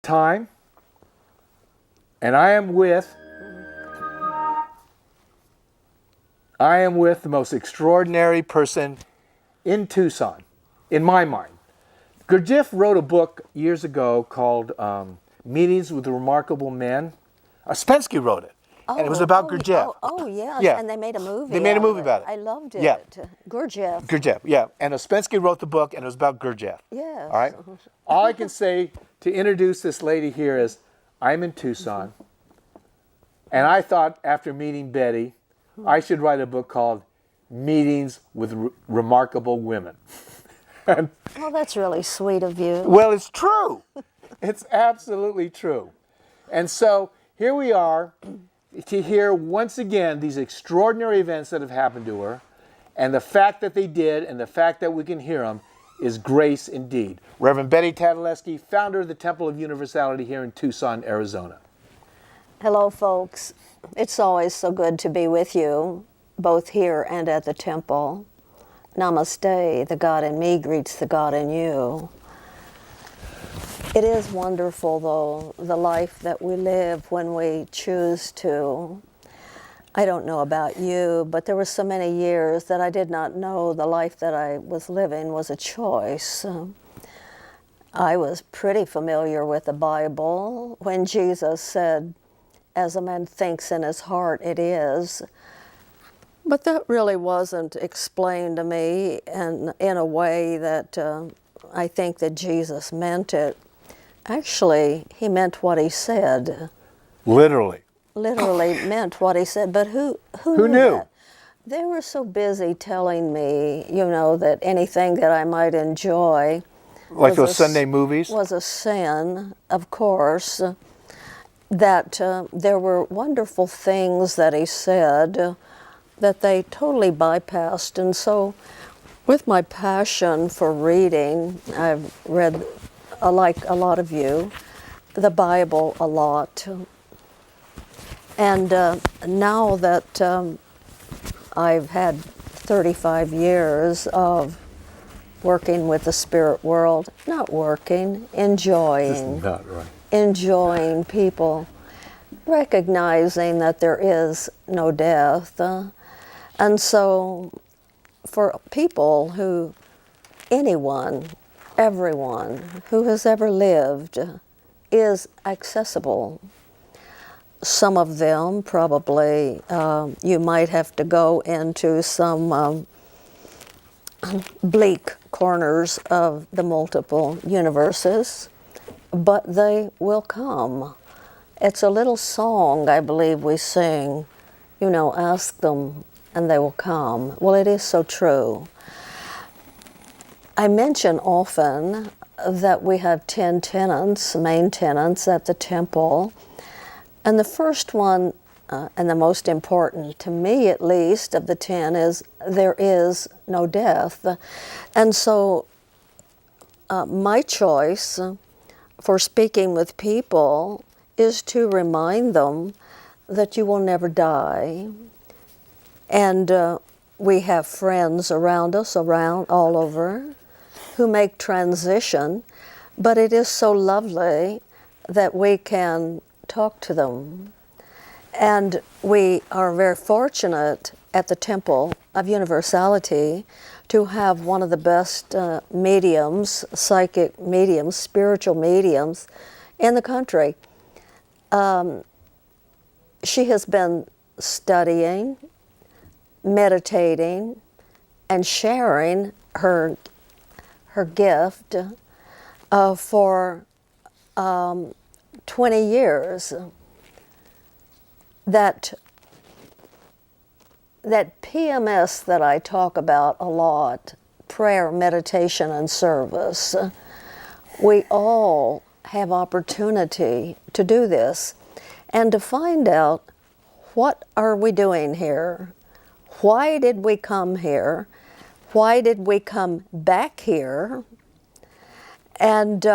time, and I am with the most extraordinary person in Tucson, in my mind. Gurdjieff wrote a book years ago called Meetings with Remarkable Men. Ouspensky wrote it, and it was about Gurdjieff. Yes, Yeah. and they made a movie. They made a movie about it. I loved it. Yeah. Gurdjieff. Yeah. And Ouspensky wrote the book, and it was about Gurdjieff. Yes. All right? All I can say to introduce this lady here is, I'm in Tucson, and I thought after meeting Betty, I should write a book called Meetings with Remarkable Women. Well, that's really sweet of you. Well, it's true. It's absolutely true. And so here we are to hear once again these extraordinary events that have happened to her, and the fact that they did and the fact that we can hear them is grace indeed. Reverend Betty Tatalajski, founder of the Temple of Universality here in Tucson, Arizona. Hello, folks. It's always so good to be with you, both here and at the temple. Namaste. The God in me greets the God in you. It is wonderful, though, the life that we live when we choose to. I don't know about you, but there were so many years that I did not know the life that I was living was a choice. I was pretty familiar with the Bible when Jesus said, as a man thinks in his heart, it is. But that really wasn't explained to me in a way that I think that Jesus meant it. Actually, he meant what he said. Literally. Literally meant what he said, but who knew? That? They were so busy telling me, that anything that I might enjoy, like those Sunday movies, was a sin, of course. That there were wonderful things that he said that they totally bypassed. And so with my passion for reading, I've read, like a lot of you, the Bible a lot. And now that I've had 35 years of working with the spirit world, not working, enjoying. That's not right. Enjoying people, recognizing that there is no death. And so for people anyone, everyone who has ever lived is accessible. Some of them probably you might have to go into some bleak corners of the multiple universes, but they will come. It's a little song I believe we sing, ask them and they will come. Well, it is so true. I mention often that we have 10 tenets, main tenets at the temple. And the first one, and the most important to me at least of the 10, is there is no death. And so my choice for speaking with people is to remind them that you will never die. And we have friends around us, all over, who make transition, but it is so lovely that we can talk to them. And we are very fortunate at the Temple of Universality to have one of the best mediums, psychic mediums, spiritual mediums in the country. She has been studying, meditating, and sharing her gift for 20 years. That PMS that I talk about a lot, prayer, meditation, and service, we all have opportunity to do this and to find out, what are we doing here? Why did we come here? Why did we come back here? And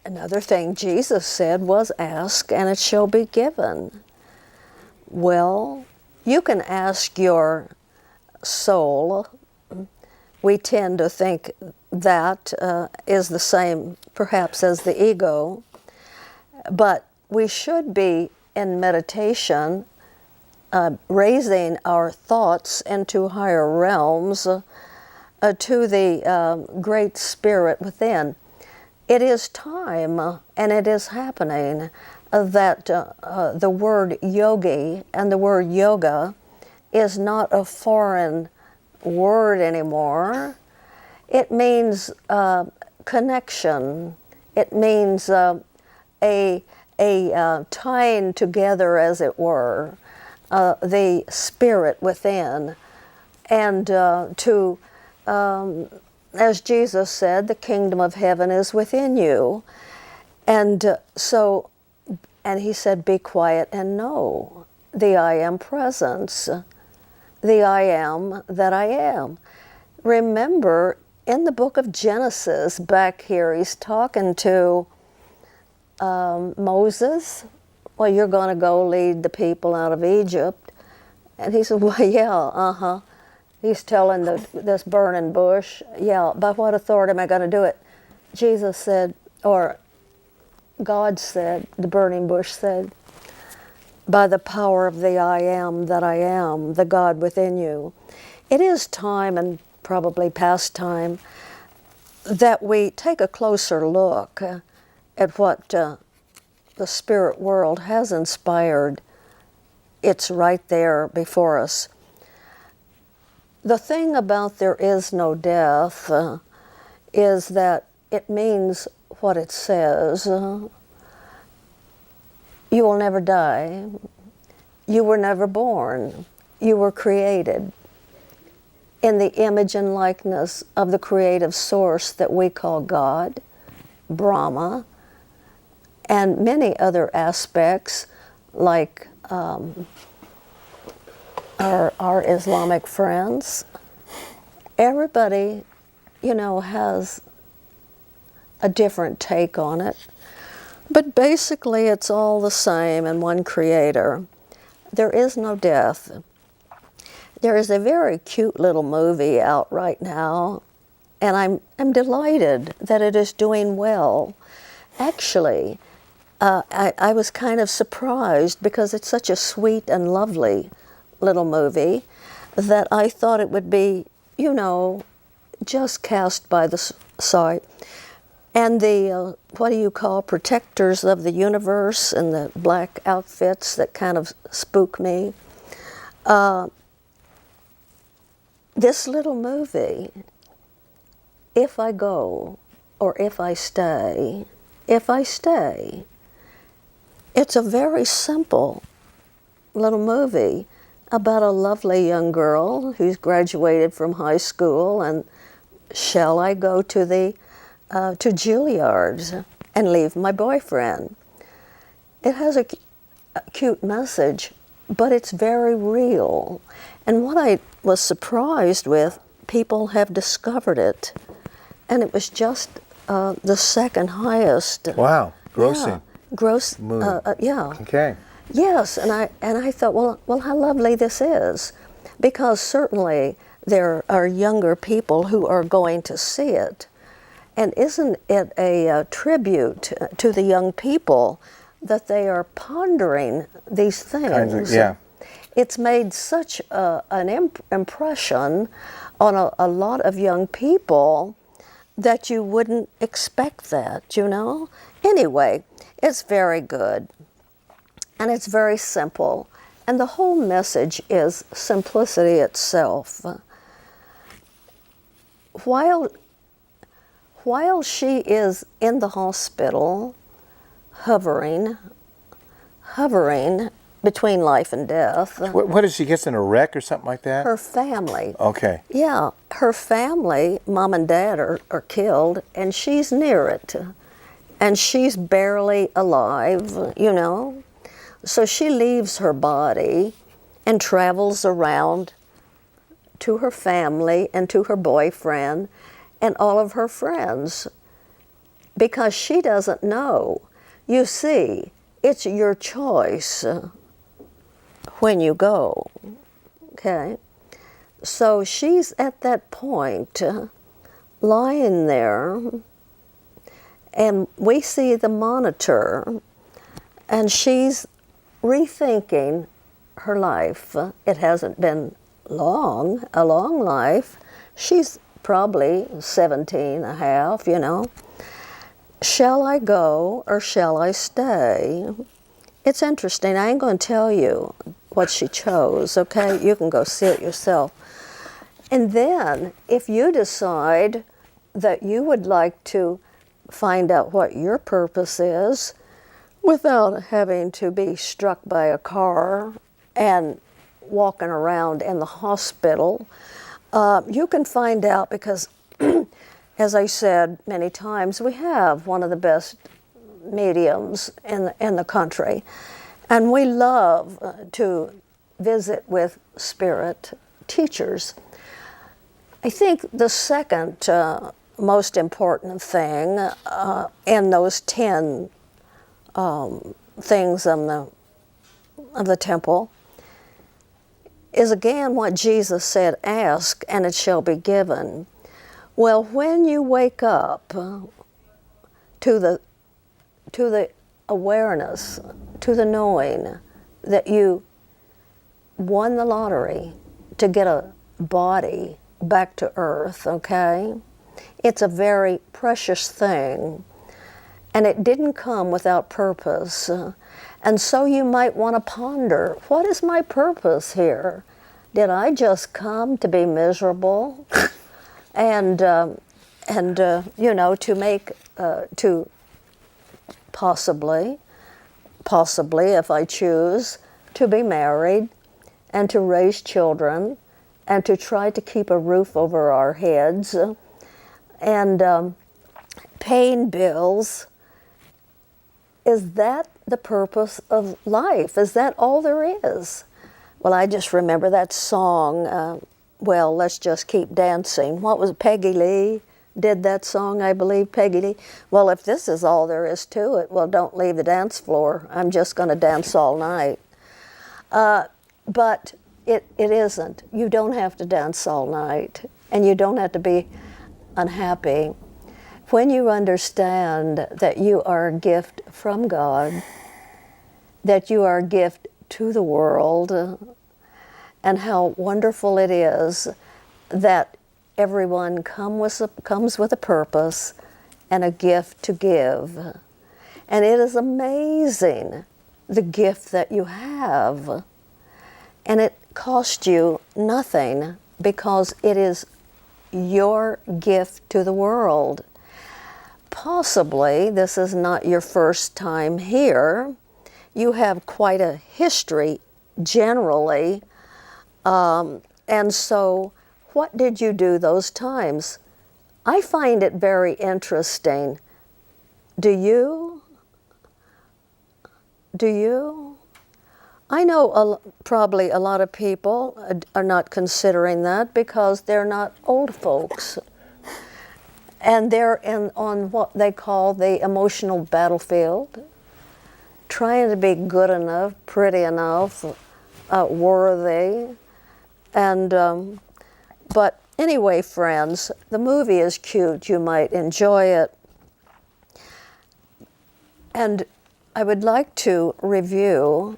another thing Jesus said was, ask and it shall be given. Well, you can ask your soul we tend to think that is the same, perhaps, as the ego. But we should be in meditation, raising our thoughts into higher realms, to the great spirit within. It is time, and it is happening, that the word yogi and the word yoga is not a foreign word anymore. It means connection. It means a tying together, as it were, the spirit within, and as Jesus said, the kingdom of heaven is within you. And and he said, be quiet and know the I am presence, the I am that I am. Remember, in the book of Genesis, back here, he's talking to Moses. Well, you're going to go lead the people out of Egypt. And he said, well, yeah, He's telling this burning bush, yeah, by what authority am I going to do it? Jesus said, or God said, the burning bush said, by the power of the I am that I am, the God within you. It is time, and probably past time, that we take a closer look at what the spirit world has inspired. It's right there before us. The thing about there is no death is that it means what it says. You will never die. You were never born. You were created in the image and likeness of the creative source that we call God, Brahma, and many other aspects like our Islamic friends. Everybody, has a different take on it. But basically it's all the same in one creator. There is no death. There is a very cute little movie out right now, and I'm delighted that it is doing well. Actually, I was kind of surprised because it's such a sweet and lovely little movie that I thought it would be, just cast by the side. And the, what do you call, protectors of the universe in the black outfits that kind of spook me. This little movie, if I go or if I stay, it's a very simple little movie about a lovely young girl who's graduated from high school, and shall I go to the to Juilliard's and leave my boyfriend? It has a cute message, but it's very real. And what I was surprised with, people have discovered it, and it was just the second highest. Wow, grossing. Yeah, gross. Yeah. Okay. Yes, and I thought, well, how lovely this is, because certainly there are younger people who are going to see it, and isn't it a tribute to the young people that they are pondering these things? Yeah. It's made such an impression on a lot of young people that you wouldn't expect that, Anyway, it's very good. And it's very simple. And the whole message is simplicity itself. While she is in the hospital, hovering between life and death. What is she gets in a wreck or something like that? Her family. Okay. Yeah, her family, mom and dad are killed, and she's near it. And she's barely alive, So she leaves her body and travels around to her family and to her boyfriend and all of her friends, because she doesn't know. You see, it's your choice when you go, okay? So she's at that point, lying there, and we see the monitor, and she's rethinking her life. It hasn't been a long life. She's probably 17 and a half, you know. Shall I go or shall I stay? It's interesting. I ain't going to tell you what she chose, okay? You can go see it yourself. And then, if you decide that you would like to find out what your purpose is without having to be struck by a car and walking around in the hospital, you can find out because, as I said many times, we have one of the best mediums in the country. And we love to visit with spirit teachers. I think the second most important thing in those 10 things of the temple is again what Jesus said, ask and it shall be given. Well, when you wake up to the awareness, to the knowing that you won the lottery to get a body back to earth, okay? It's a very precious thing, and it didn't come without purpose. And so you might want to ponder, what is my purpose here? Did I just come to be miserable? and you know, to make, to possibly, if I choose, to be married and to raise children and to try to keep a roof over our heads and paying bills. Is that the purpose of life? Is that all there is? Well, I just remember that song, well, let's just keep dancing. What was it? Peggy Lee did that song, I believe, Peggy Lee. Well, if this is all there is to it, well, don't leave the dance floor. I'm just going to dance all night. But it isn't. You don't have to dance all night, and you don't have to be unhappy. When you understand that you are a gift from God, that you are a gift to the world, and how wonderful it is that everyone comes with a purpose and a gift to give. And it is amazing, the gift that you have. And it costs you nothing because it is your gift to the world. Possibly this is not your first time here. You have quite a history generally. And so what did you do those times? I find it very interesting. Do you? I know probably a lot of people are not considering that because they're not old folks. And they're on what they call the emotional battlefield, trying to be good enough, pretty enough, worthy. And, but anyway, friends, the movie is cute. You might enjoy it. And I would like to review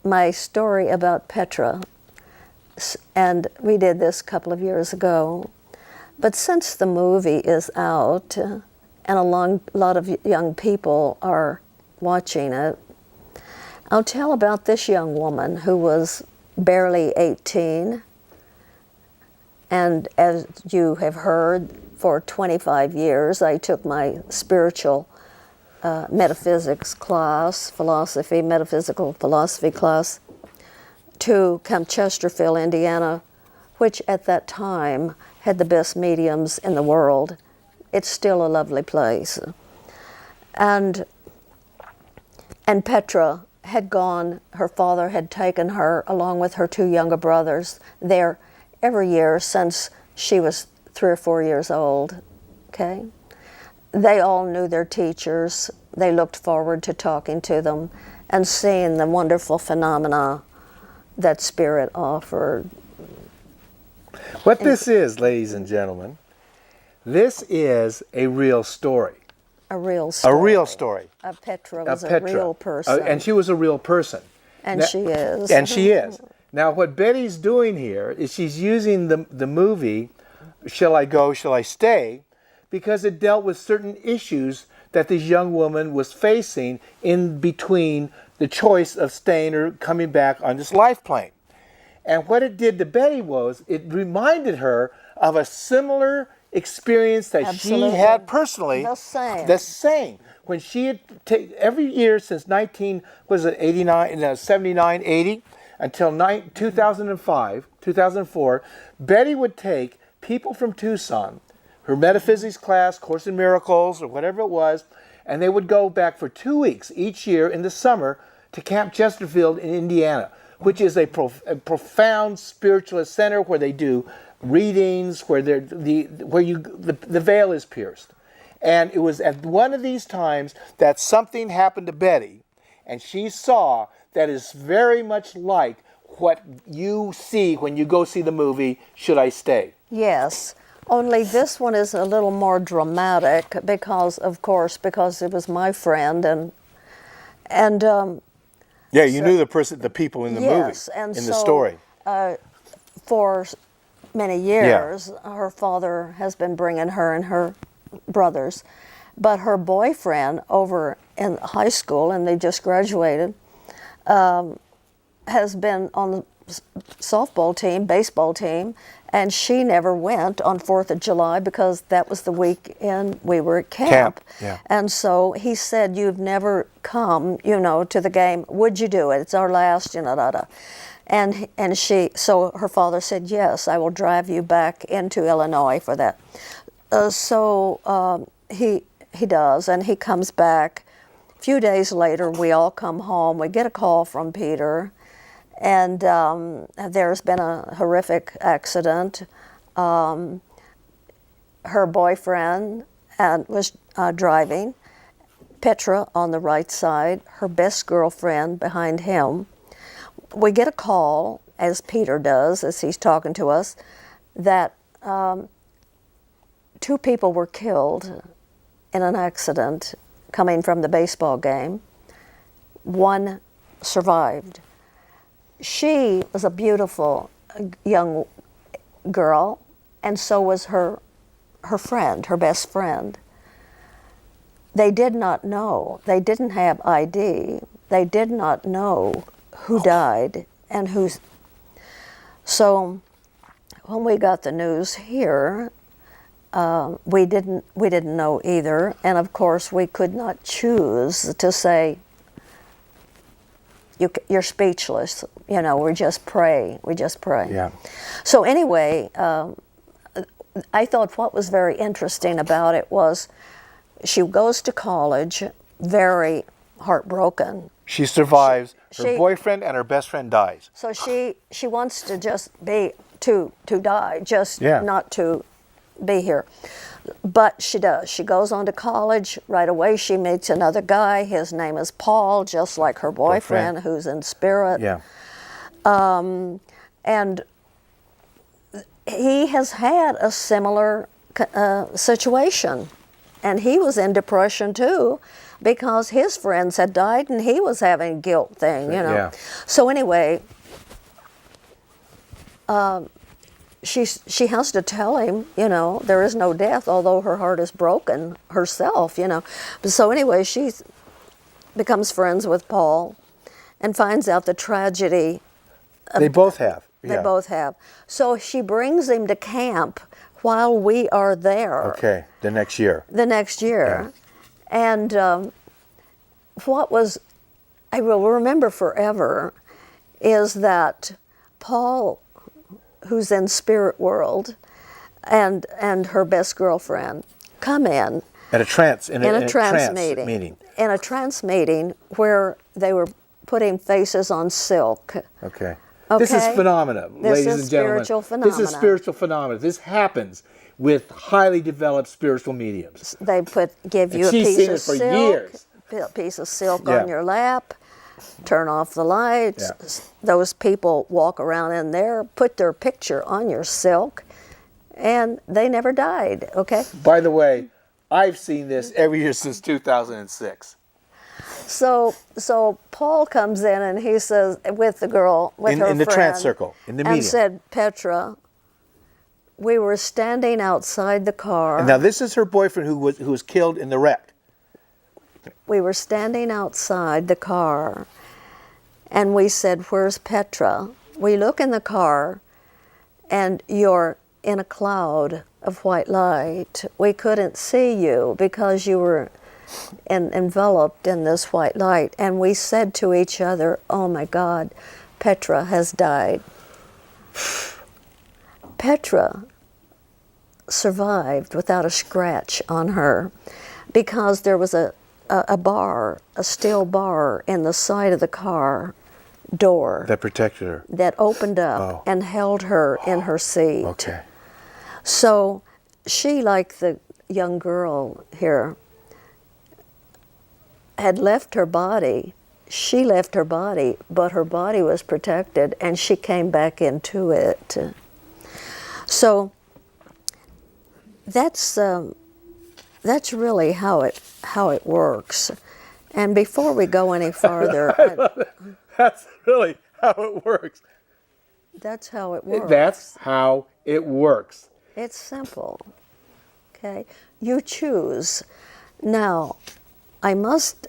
my story about Petra. And we did this a couple of years ago. But since the movie is out and a lot of young people are watching it, I'll tell about this young woman who was barely 18. And as you have heard, for 25 years I took my spiritual metaphysics class, metaphysical philosophy class, to Camp Chesterfield, Indiana, which at that time had the best mediums in the world. It's still a lovely place. And Petra had gone, her father had taken her along with her 2 younger brothers there every year since she was 3 or 4 years old, okay? They all knew their teachers. They looked forward to talking to them and seeing the wonderful phenomena that spirit offered. What this is, ladies and gentlemen, this is a real story. A real story. A real story. Petra was Petra. a real person. And she was a real person. And she is. And she is. Now, what Betty's doing here is she's using the movie, Shall I Go, Shall I Stay, because it dealt with certain issues that this young woman was facing in between the choice of staying or coming back on this life plane. And what it did to Betty was it reminded her of a similar experience that Absolutely. she had personally. The same. The same. When she had every year since 79, 80, until 2005, 2004, Betty would take people from Tucson, her metaphysics class, Course in Miracles, or whatever it was, and they would go back for 2 weeks each year in the summer to Camp Chesterfield in Indiana, which is a profound spiritualist center where they do readings, where the veil is pierced. And it was at one of these times that something happened to Betty, and she saw that is very much like what you see when you go see the movie Should I Stay? Yes. Only this one is a little more dramatic because, of course, because it was my friend and yeah, you knew the people in the yes, movie, and in so, the story. For many years, her father has been bringing her and her brothers, but her boyfriend over in high school, and they just graduated, has been on the softball team, baseball team, and she never went on 4th of July because that was the weekend we were at camp. Yeah. And so he said, "You've never come, to the game. Would you do it? It's our last, And so her father said, "Yes, I will drive you back into Illinois for that." He does, and he comes back. A few days later, we all come home. We get a call from Peter, and there's been a horrific accident. Her boyfriend was driving, Petra on the right side, her best girlfriend behind him. We get a call, as Peter does, as he's talking to us, that 2 people were killed in an accident coming from the baseball game. 1 survived. She was a beautiful young girl, and so was her friend, her best friend. They did not know. They didn't have ID. They did not know who died and who's. So when we got the news here, we didn't know either, and of course we could not choose to say, you're speechless. We just pray. Yeah. So anyway, I thought what was very interesting about it was she goes to college very heartbroken. She survives. Her boyfriend and her best friend dies. So she wants to just be to die, just not to be here. But she does. She goes on to college. Right away she meets another guy. His name is Paul, just like her boyfriend. Who's in spirit. Yeah. And he has had a similar situation. And he was in depression too, because his friends had died and he was having a guilt thing, Yeah. So anyway, she has to tell him, there is no death, although her heart is broken herself, So anyway, she becomes friends with Paul and finds out the tragedy. They both have. They both have. So she brings him to camp while we are there. Okay, the next year. Yeah. And what I will remember forever is that Paul, who's in spirit world, and her best girlfriend come in At a trance meeting. In a trance meeting where they were putting faces on silk. Okay. This is phenomena, ladies and gentlemen. Spiritual phenomena. This is spiritual phenomena. This happens with highly developed spiritual mediums. They give you a she's piece seen of it for silk, years. piece of silk on your lap, turn off the lights. Yeah. Those people walk around in there, put their picture on your silk, and they never died, okay? By the way, I've seen this every year since 2006. So Paul comes in and he says, with the girl, with her In the friend, trance circle, in the and medium. said, Petra, we were standing outside the car. And now this is her boyfriend who was killed in the wreck. We were standing outside the car, and we said, where's Petra? We look in the car, and you're in a cloud of white light. We couldn't see you because you were enveloped in this white light. And we said to each other, oh my God, Petra has died. Petra survived without a scratch on her because there was a bar, a steel bar in the side of the car door That protected her. that opened up and held her in her seat. Okay. So she, like the young girl here, had left her body. She left her body, but her body was protected, and she came back into it. So that's really how it works. And before we go any farther, That's really how it works. that's how it works. That's how it works. It's simple. Okay, you choose. Now, I must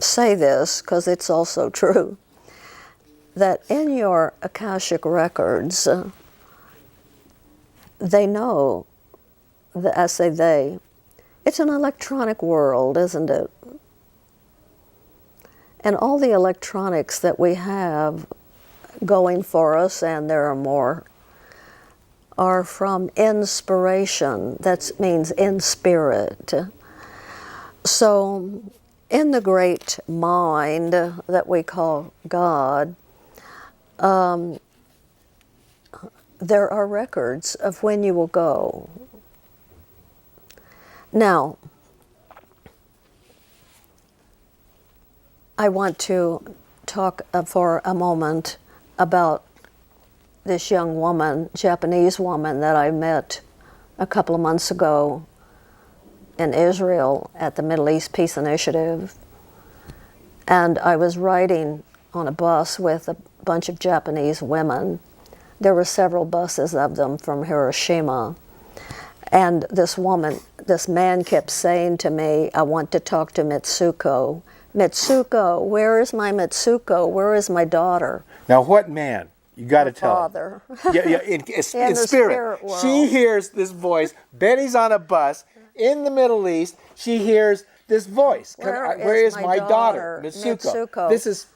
say this because it's also true, that in your Akashic records, they know, I say they, it's an electronic world, isn't it? And all the electronics that we have going for us, and there are more, are from inspiration. That means in spirit. So in the great mind that we call God, there are records of when you will go. Now, I want to talk for a moment about this young woman, Japanese woman that I met a couple of months ago in Israel at the Middle East Peace Initiative. And I was riding on a bus with a bunch of Japanese women. There were several buses of them from Hiroshima. And this man kept saying to me, I want to talk to Mitsuko. Mitsuko, where is my Mitsuko? Where is my daughter? Now, what man? You got to tell. Father. Yeah, in In spirit. the spirit world. She hears this voice. Betty's on a bus in the Middle East. She hears this voice. Where is my daughter? Mitsuko. This is.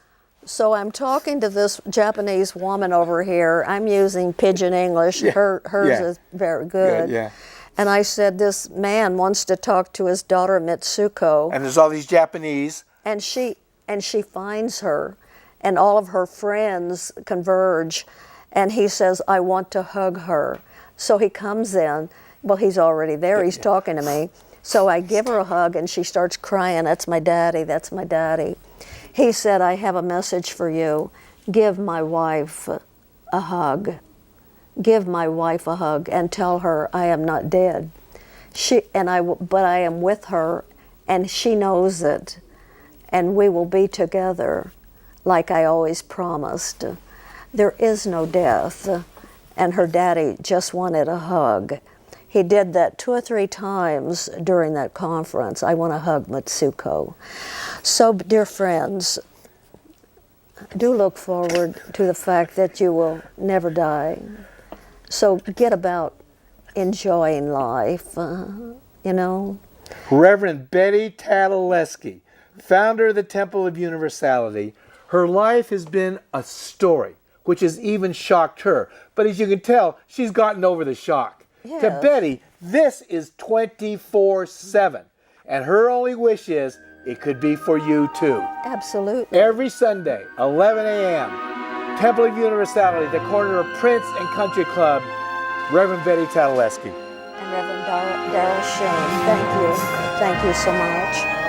So I'm talking to this Japanese woman over here. I'm using pidgin English. Hers is very good. Yeah. And I said, this man wants to talk to his daughter Mitsuko. And there's all these Japanese. And she finds her, and all of her friends converge, and he says, I want to hug her. So he comes in. Well, he's already there. He's talking to me. So I give her a hug, and she starts crying. That's my daddy. That's my daddy. He said, I have a message for you. Give my wife a hug. Give my wife a hug and tell her I am not dead. But I am with her, and she knows it. And we will be together like I always promised. There is no death. And her daddy just wanted a hug. He did that 2 or 3 times during that conference. I want to hug Mitsuko. So, dear friends, do look forward to the fact that you will never die. So get about enjoying life, you know. Reverend Betty Tatalajski, founder of the Temple of Universality. Her life has been a story, which has even shocked her. But as you can tell, she's gotten over the shock. Yes. To Betty, this is 24/7. And her only wish is it could be for you too. Absolutely. Every Sunday, 11 a.m., Temple of Universality, the corner of Prince and Country Club, Reverend Betty Tatalajski. And Reverend Darrell Shane, thank you. Thank you so much.